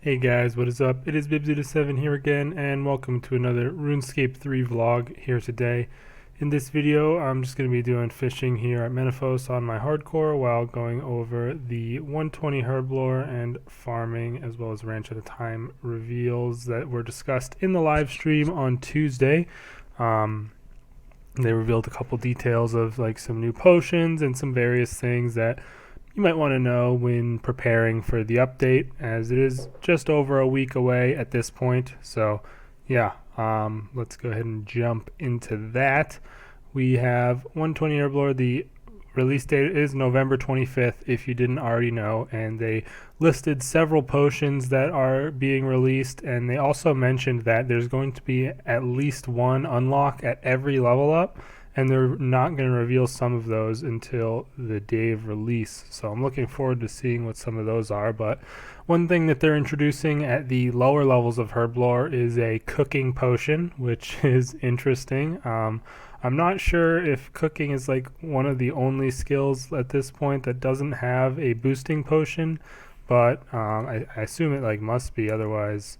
Hey guys, what is up? It is Bibsy7 here again, and welcome to another RuneScape 3 vlog here today. In this video, I'm just going to be doing fishing here at Menifos on my hardcore while going over the 120 Herblore and farming as well as ranch at a time reveals that were discussed in the live stream on Tuesday. They revealed a couple details of like some new potions and some various things that you might want to know when preparing for the update, as it is just over a week away at this point. So yeah, let's go ahead and jump into that. We have 120 Herblore. The release date is November 25th, if you didn't already know, and they listed several potions that are being released, and they also mentioned that there's going to be at least one unlock at every level up, and they're not going to reveal some of those until the day of release. So I'm looking forward to seeing what some of those are. But one thing that they're introducing at the lower levels of Herblore is a cooking potion, which is interesting. I'm not sure if cooking is like one of the only skills at this point that doesn't have a boosting potion, but I assume it like must be, otherwise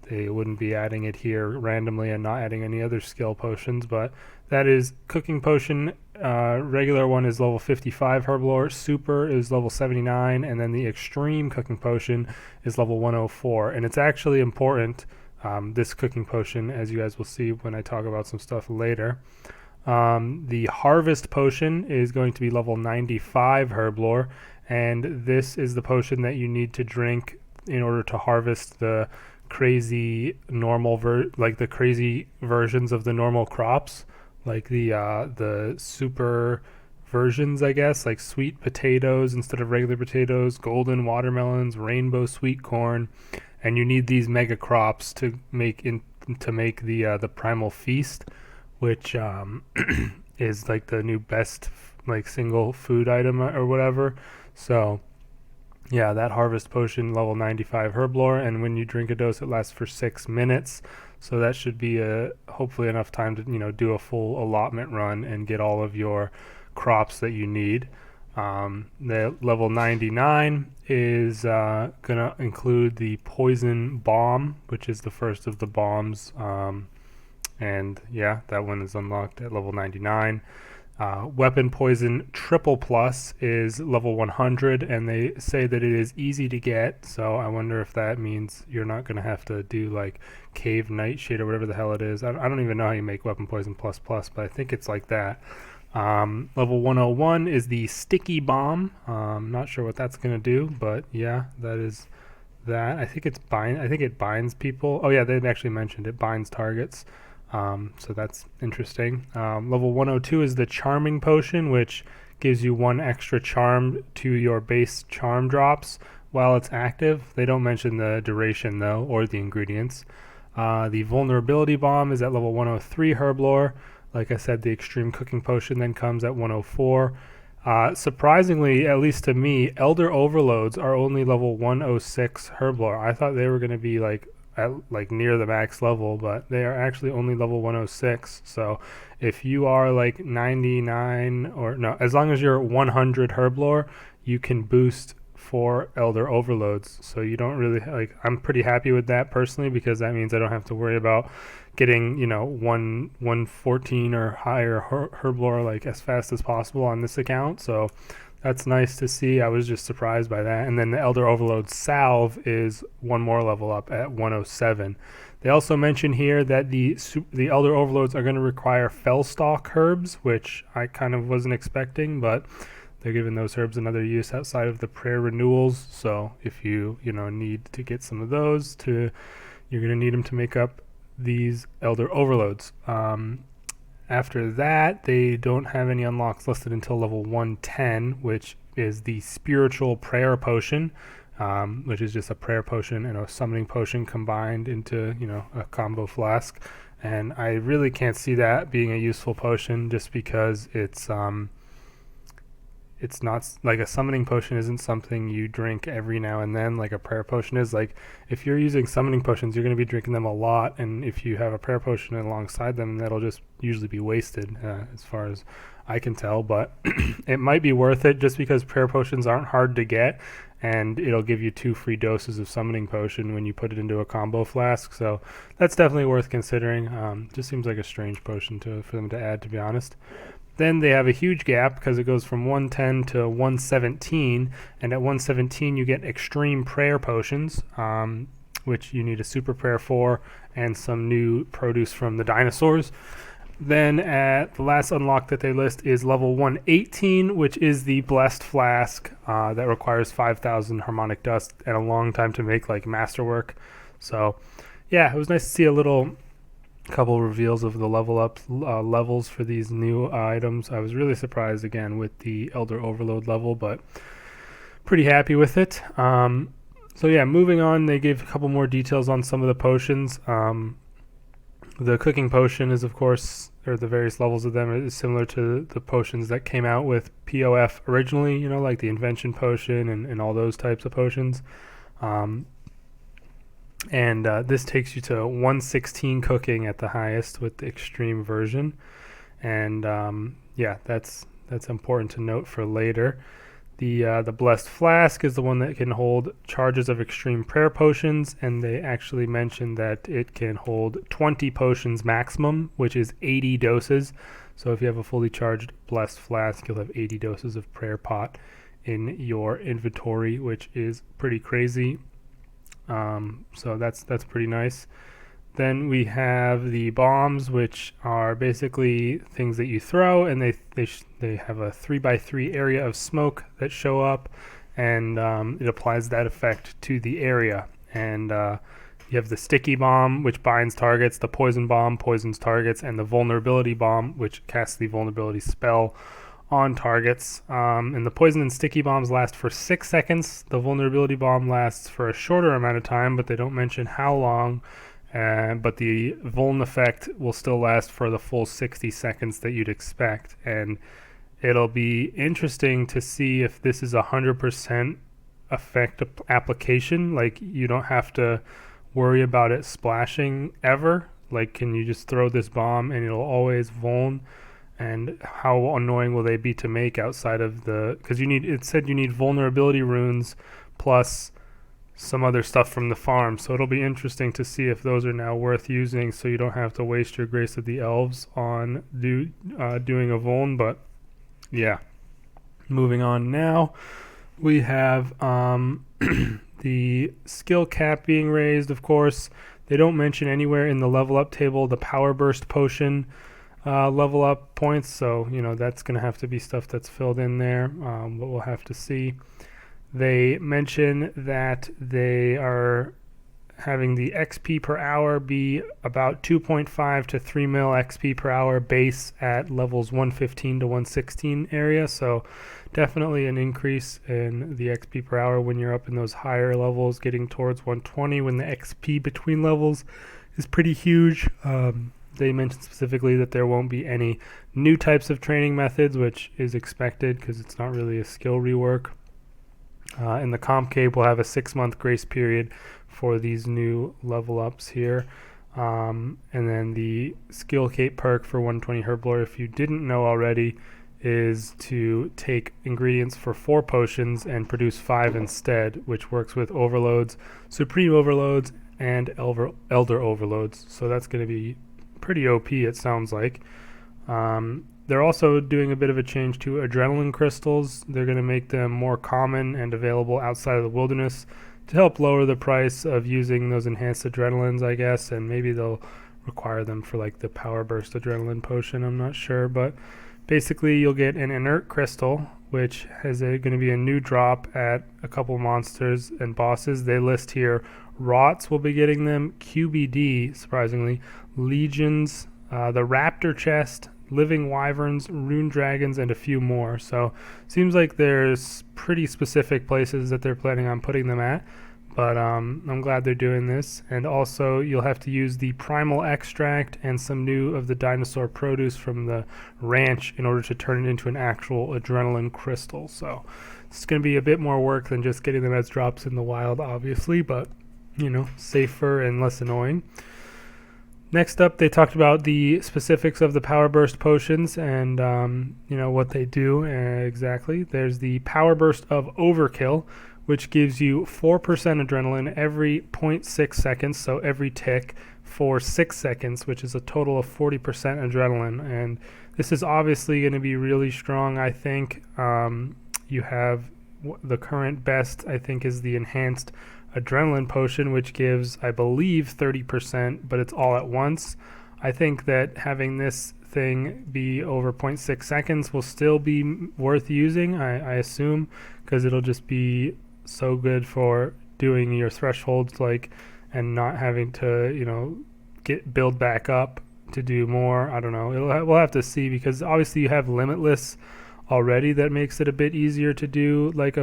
they wouldn't be adding it here randomly and not adding any other skill potions. But that is cooking potion. Regular one is level 55 Herblore, super is level 79, and then the extreme cooking potion is level 104. And it's actually important, this cooking potion, as you guys will see when I talk about some stuff later. The harvest potion is going to be level 95 Herblore, and this is the potion that you need to drink in order to harvest the crazy normal the crazy versions of the normal crops, like the super versions, I guess, like sweet potatoes instead of regular potatoes, golden watermelons, rainbow sweet corn, and you need these mega crops to make the primal feast, which is like the new best like single food item or whatever. So yeah, that harvest potion, level 95 Herblore, and when you drink a dose, it lasts for 6 minutes. So that should be hopefully enough time to do a full allotment run and get all of your crops that you need. The level 99 is gonna include the poison bomb, which is the first of the bombs, and yeah, that one is unlocked at level 99. Weapon poison triple plus is level 100, and they say that it is easy to get, so I wonder if that means you're not going to have to do like cave nightshade or whatever the hell it is. I don't even know how you make weapon poison plus plus, but I think it's like that. Level 101 is the sticky bomb. Not sure what that's going to do, but yeah, that is that. I think it binds people. Oh yeah, they've actually mentioned it binds targets. So that's interesting. Level 102 is the charming potion, which gives you 1 extra charm to your base charm drops while it's active. They don't mention the duration though, or the ingredients. The vulnerability bomb is at level 103 Herblore. Like I said, the extreme cooking potion then comes at 104. Surprisingly, at least to me, elder overloads are only level 106 Herblore. I thought they were going to be like near the max level, but they are actually only level 106. So if you are like 99, or no, as long as you're 100 Herblore, you can boost for elder overloads. So you don't really I'm pretty happy with that personally, because that means I don't have to worry about getting 114 or higher Herblore like as fast as possible on this account. So that's nice to see. I was just surprised by that. And then the Elder Overload Salve is one more level up at 107. They also mention here that the Elder Overloads are going to require Fellstalk herbs, which I kind of wasn't expecting, but they're giving those herbs another use outside of the prayer renewals. So if you need to get some of those, you're going to need them to make up these Elder Overloads. After that, they don't have any unlocks listed until level 110, which is the Spiritual Prayer Potion, which is just a prayer potion and a summoning potion combined into, a combo flask. And I really can't see that being a useful potion, just because it's not like a summoning potion isn't something you drink every now and then like a prayer potion is. Like if you're using summoning potions, you're going to be drinking them a lot, and if you have a prayer potion alongside them, that'll just usually be wasted, as far as I can tell. But it might be worth it, just because prayer potions aren't hard to get, and it'll give you 2 free doses of summoning potion when you put it into a combo flask. So that's definitely worth considering. Just seems like a strange potion for them to add, to be honest. Then they have a huge gap because it goes from 110 to 117, and at 117 you get extreme prayer potions, which you need a super prayer for, and some new produce from the dinosaurs. Then at the last unlock that they list is level 118, which is the blessed flask that requires 5,000 harmonic dust and a long time to make, like masterwork. So yeah, it was nice to see a couple reveals of the level up levels for these new items. I was really surprised again with the Elder Overload level, but pretty happy with it. So yeah, moving on, they gave a couple more details on some of the potions. The cooking potion is, of course, or the various levels of them, is similar to the potions that came out with POF originally, you know, like the invention potion and all those types of potions. This takes you to 116 cooking at the highest with the extreme version. And yeah, that's important to note for later. The blessed flask is the one that can hold charges of extreme prayer potions, and they actually mentioned that it can hold 20 potions maximum, which is 80 doses. So if you have a fully charged blessed flask, you'll have 80 doses of prayer pot in your inventory, which is pretty crazy. So that's pretty nice. Then we have the bombs, which are basically things that you throw, and they have a 3x3 area of smoke that show up, and it applies that effect to the area. And you have the sticky bomb, which binds targets, the poison bomb poisons targets, and the vulnerability bomb, which casts the vulnerability spell on targets. And the poison and sticky bombs last for 6 seconds. The vulnerability bomb lasts for a shorter amount of time, but they don't mention how long. But the vuln effect will still last for the full 60 seconds that you'd expect. And it'll be interesting to see if this is 100% effect application. Like, you don't have to worry about it splashing ever. Like, can you just throw this bomb and it'll always vuln? And how annoying will they be to make outside of because it said you need vulnerability runes plus some other stuff from the farm. So it'll be interesting to see if those are now worth using, so you don't have to waste your Grace of the Elves on doing a vuln. But yeah, moving on now, we have the skill cap being raised. Of course, they don't mention anywhere in the level up table the power burst potion level up points, so you know that's going to have to be stuff that's filled in there, but we'll have to see. They mention that they are having the XP per hour be about 2.5 to 3 mil XP per hour base at levels 115 to 116 area, so definitely an increase in the XP per hour when you're up in those higher levels, getting towards 120 when the XP between levels is pretty huge. They mentioned specifically that there won't be any new types of training methods, which is expected because it's not really a skill rework. And the comp cape will have a 6-month grace period for these new level ups here. And then the skill cape perk for 120 Herblore, if you didn't know already, is to take ingredients for 4 potions and produce 5 instead, which works with overloads, supreme overloads, and elder overloads. So that's going to be pretty OP, it sounds like. They're also doing a bit of a change to adrenaline crystals. They're going to make them more common and available outside of the wilderness to help lower the price of using those enhanced adrenalines, I guess, and maybe they'll require them for like the power burst adrenaline potion, I'm not sure. But basically you'll get an inert crystal, which is going to be a new drop at a couple monsters and bosses. They list here Rots will be getting them, QBD, surprisingly, Legions, the Raptor chest, Living Wyverns, Rune Dragons, and a few more. So seems like there's pretty specific places that they're planning on putting them at, but I'm glad they're doing this. And also you'll have to use the Primal Extract and some new of the dinosaur produce from the ranch in order to turn it into an actual adrenaline crystal. So it's going to be a bit more work than just getting them as drops in the wild, obviously, but you know, safer and less annoying. Next up, they talked about the specifics of the Power Burst potions and, you know, what they do exactly. There's the Power Burst of Overkill, which gives you 4% adrenaline every 0.6 seconds, so every tick for 6 seconds, which is a total of 40% adrenaline. And this is obviously going to be really strong, I think. You have the current best, I think, is the enhanced adrenaline potion, which gives, I believe, 30%, but it's all at once. I think that having this thing be over 0.6 seconds will still be worth using, I assume, because it'll just be so good for doing your thresholds, like, and not having to, you know, build back up to do more. I don't know. We'll have to see, because obviously you have limitless already. That makes it a bit easier to do like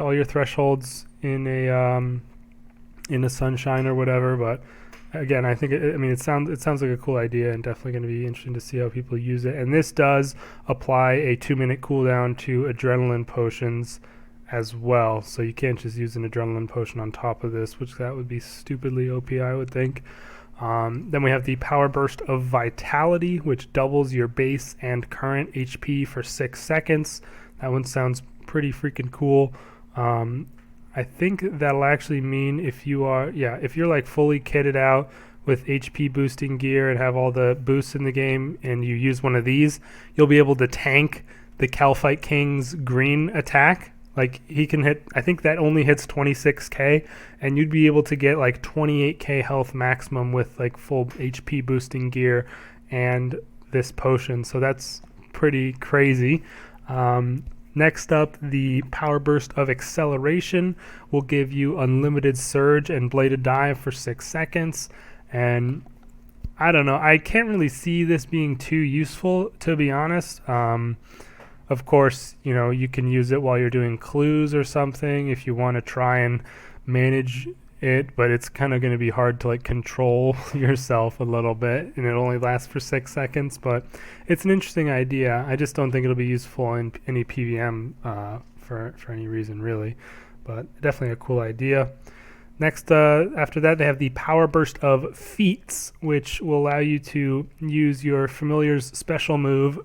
all your thresholds in a sunshine or whatever. But again, I think it sounds like a cool idea, and definitely going to be interesting to see how people use it. And this does apply a 2-minute cooldown to adrenaline potions as well, so you can't just use an adrenaline potion on top of this, which that would be stupidly OP, I would think. Then we have the Power Burst of Vitality, which doubles your base and current HP for 6 seconds. That one sounds pretty freaking cool. I think that'll actually mean if you're like fully kitted out with HP boosting gear and have all the boosts in the game, and you use one of these, you'll be able to tank the Calphite King's green attack. Like, he can hit, I think that only hits 26k, and you'd be able to get like 28k health maximum with like full HP boosting gear and this potion. So that's pretty crazy. Next up, the Power Burst of Acceleration will give you unlimited surge and bladed dive for 6 seconds. And I don't know, I can't really see this being too useful, to be honest. Of course, you know, you can use it while you're doing clues or something if you want to try and manage it, but it's kind of going to be hard to like control yourself a little bit, and it only lasts for 6 seconds. But it's an interesting idea. I just don't think it'll be useful in any PVM for any reason, really, but definitely a cool idea. Next, after that, they have the Power Burst of Feats, which will allow you to use your familiar's special move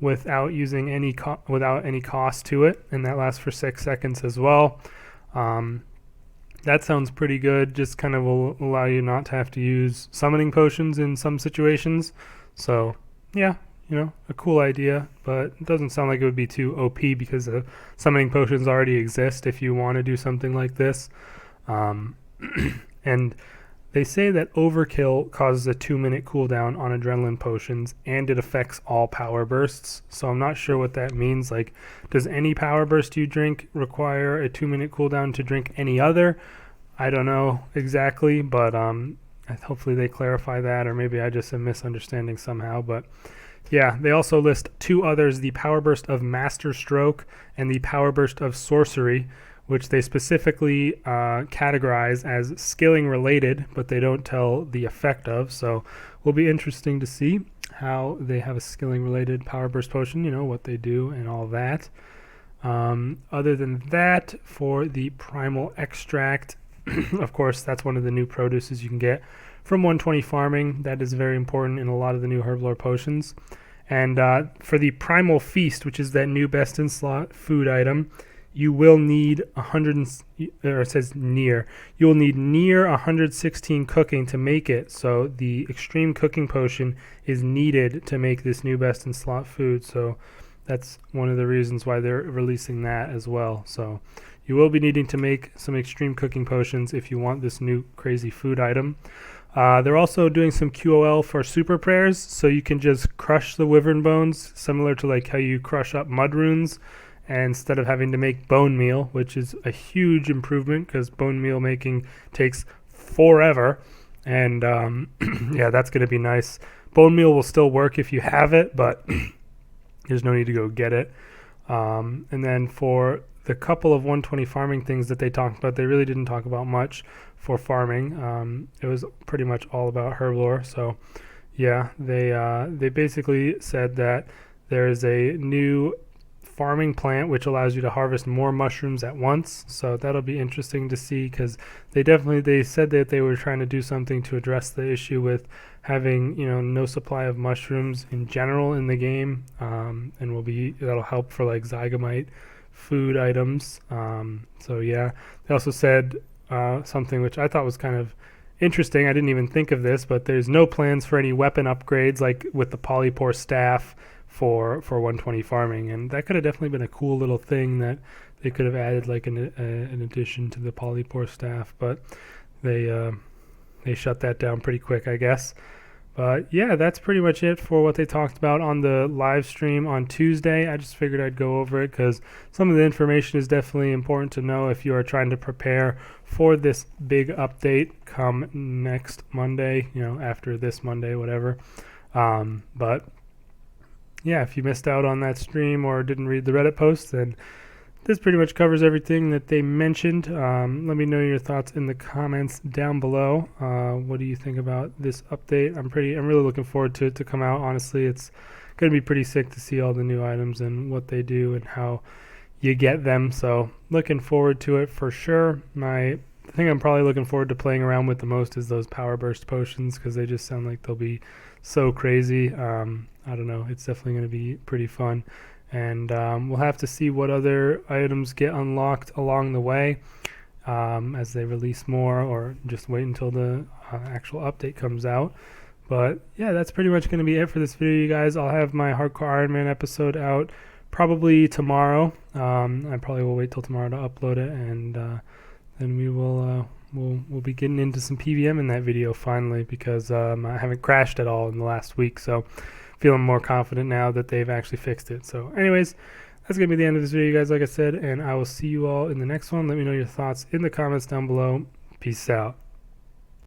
without using any cost to it, and that lasts for 6 seconds as well. That sounds pretty good. Just kind of will allow you not to have to use summoning potions in some situations. So yeah, you know, a cool idea, but it doesn't sound like it would be too OP, because the summoning potions already exist if you want to do something like this. And they say that overkill causes a 2-minute cooldown on adrenaline potions, and it affects all power bursts. So I'm not sure what that means. Like, does any power burst you drink require a 2-minute cooldown to drink any other? I don't know exactly, but hopefully they clarify that, or maybe I just am misunderstanding somehow. But yeah, they also list 2 others, the Power Burst of Master Stroke and the Power Burst of Sorcery, which they specifically categorize as skilling related, but they don't tell the effect of. So will be interesting to see how they have a skilling related power burst potion, you know, what they do and all that. Other than that, for the Primal Extract, of course, that's one of the new produces you can get from 120 farming. That is very important in a lot of the new Herblore potions. And for the Primal Feast, which is that new best in slot food item, you will need you will need near 116 cooking to make it. So the extreme cooking potion is needed to make this new best in slot food. So that's one of the reasons why they're releasing that as well. So you will be needing to make some extreme cooking potions if you want this new crazy food item. They're also doing some QOL for super prayers, so you can just crush the wyvern bones, similar to like how you crush up mud runes, and instead of having to make bone meal, which is a huge improvement because bone meal making takes forever. And yeah, that's going to be nice. Bone meal will still work if you have it, but there's no need to go get it. And then for the couple of 120 farming things that they talked about, they really didn't talk about much for farming. It was pretty much all about Herblore. So yeah, they basically said that there is a new farming plant which allows you to harvest more mushrooms at once. So that'll be interesting to see, because they said that they were trying to do something to address the issue with having, you know, no supply of mushrooms in general in the game, and that'll help for like Zygomite food items. So yeah, they also said something which I thought was kind of interesting. I didn't even think of this, but there's no plans for any weapon upgrades like with the polypore staff for 120 farming, and that could have definitely been a cool little thing that they could have added like an addition to the polypore staff, but they shut that down pretty quick, I guess. But yeah, that's pretty much it for what they talked about on the live stream on Tuesday. I just figured I'd go over it because some of the information is definitely important to know if you are trying to prepare for this big update come next Monday, after this Monday, whatever. But yeah, if you missed out on that stream or didn't read the Reddit post, then this pretty much covers everything that they mentioned. Let me know your thoughts in the comments down below. What do you think about this update? I'm really looking forward to it to come out. Honestly, it's going to be pretty sick to see all the new items and what they do and how you get them. So looking forward to it for sure. The thing I'm probably looking forward to playing around with the most is those power burst potions because they just sound like they'll be so crazy. I don't know. It's definitely going to be pretty fun. And we'll have to see what other items get unlocked along the way as they release more, or just wait until the actual update comes out. But yeah, that's pretty much going to be it for this video, you guys. I'll have my Hardcore Iron Man episode out probably tomorrow. I probably will wait till tomorrow to upload it, and then we will we'll be getting into some PVM in that video finally, because I haven't crashed at all in the last week. So feeling more confident now that they've actually fixed it. So anyways, that's going to be the end of this video, you guys, like I said, and I will see you all in the next one. Let me know your thoughts in the comments down below. Peace out.